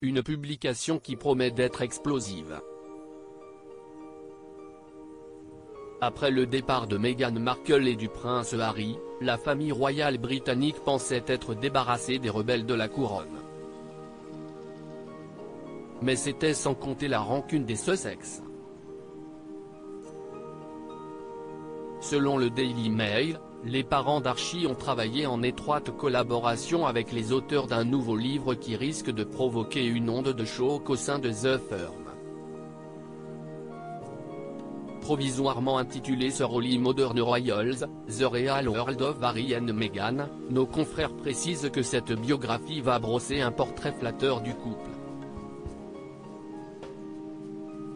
une publication qui promet d'être explosive. Après le départ de Meghan Markle et du prince Harry, la famille royale britannique pensait être débarrassée des rebelles de la couronne. Mais c'était sans compter la rancune des Sussex. Selon le Daily Mail, les parents d'Archie ont travaillé en étroite collaboration avec les auteurs d'un nouveau livre qui risque de provoquer une onde de choc au sein de The Firm. Provisoirement intitulé Sir Holy Modern Royals, The Real World of Harry and Meghan, nos confrères précisent que cette biographie va brosser un portrait flatteur du couple.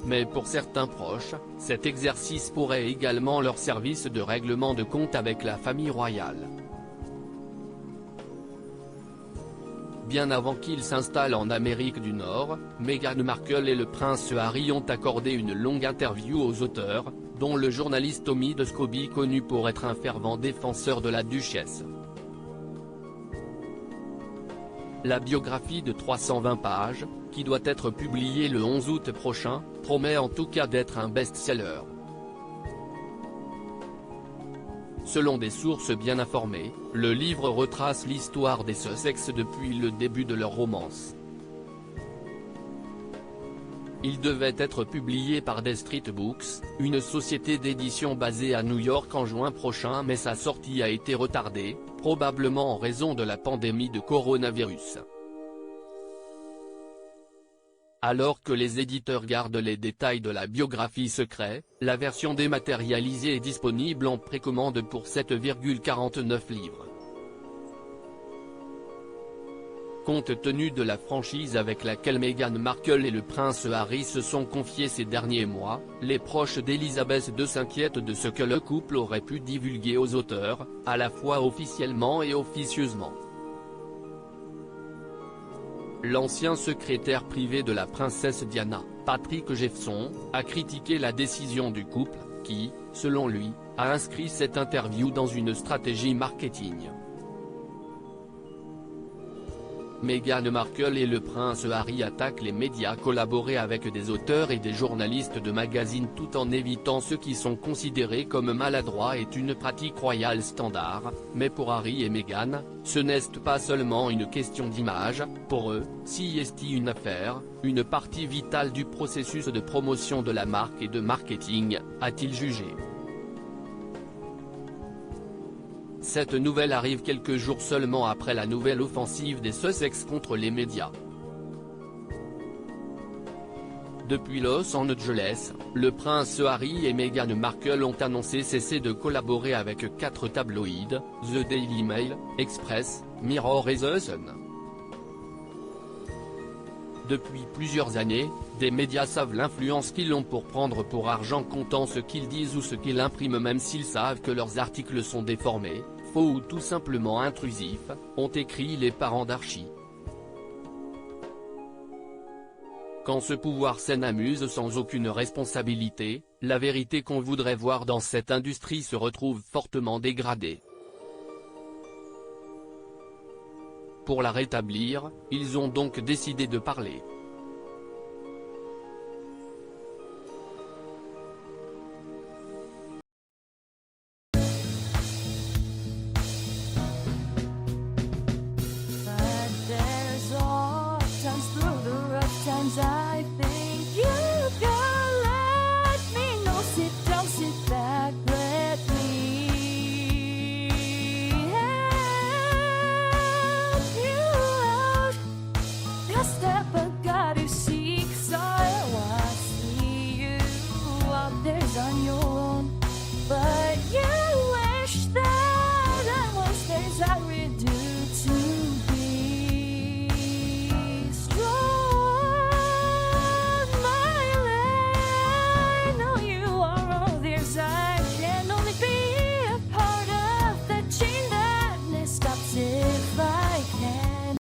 Mais pour certains proches, cet exercice pourrait également leur servir de règlement de compte avec la famille royale. Bien avant qu'il s'installe en Amérique du Nord, Meghan Markle et le prince Harry ont accordé une longue interview aux auteurs, dont le journaliste Tommy de Scobie connu pour être un fervent défenseur de la duchesse. La biographie de 320 pages, qui doit être publiée le 11 août prochain, promet en tout cas d'être un best-seller. Selon des sources bien informées, le livre retrace l'histoire des Sussex depuis le début de leur romance. Il devait être publié par Des Street Books, une société d'édition basée à New York en juin prochain, mais sa sortie a été retardée, probablement en raison de la pandémie de coronavirus. Alors que les éditeurs gardent les détails de la biographie secret, la version dématérialisée est disponible en précommande pour 7,49 livres. Compte tenu de la franchise avec laquelle Meghan Markle et le prince Harry se sont confiés ces derniers mois, les proches d'Elizabeth II s'inquiètent de ce que le couple aurait pu divulguer aux auteurs, à la fois officiellement et officieusement. L'ancien secrétaire privé de la princesse Diana, Patrick Jeffson, a critiqué la décision du couple, qui, selon lui, a inscrit cette interview dans une stratégie marketing. Meghan Markle et le prince Harry attaquent les médias collaborés avec des auteurs et des journalistes de magazines tout en évitant ceux qui sont considérés comme maladroits est une pratique royale standard, mais pour Harry et Meghan, ce n'est pas seulement une question d'image, pour eux, si est une affaire, une partie vitale du processus de promotion de la marque et de marketing, a-t-il jugé. Cette nouvelle arrive quelques jours seulement après la nouvelle offensive des Sussex contre les médias. Depuis Los Angeles, le prince Harry et Meghan Markle ont annoncé cesser de collaborer avec 4 tabloïds, The Daily Mail, Express, Mirror et The Sun. Depuis plusieurs années, des médias savent l'influence qu'ils ont pour prendre pour argent comptant ce qu'ils disent ou ce qu'ils impriment, même s'ils savent que leurs articles sont déformés, faux ou tout simplement intrusifs, ont écrit les parents d'Archie. Quand ce pouvoir s'en amuse sans aucune responsabilité, la vérité qu'on voudrait voir dans cette industrie se retrouve fortement dégradée. Pour la rétablir, ils ont donc décidé de parler.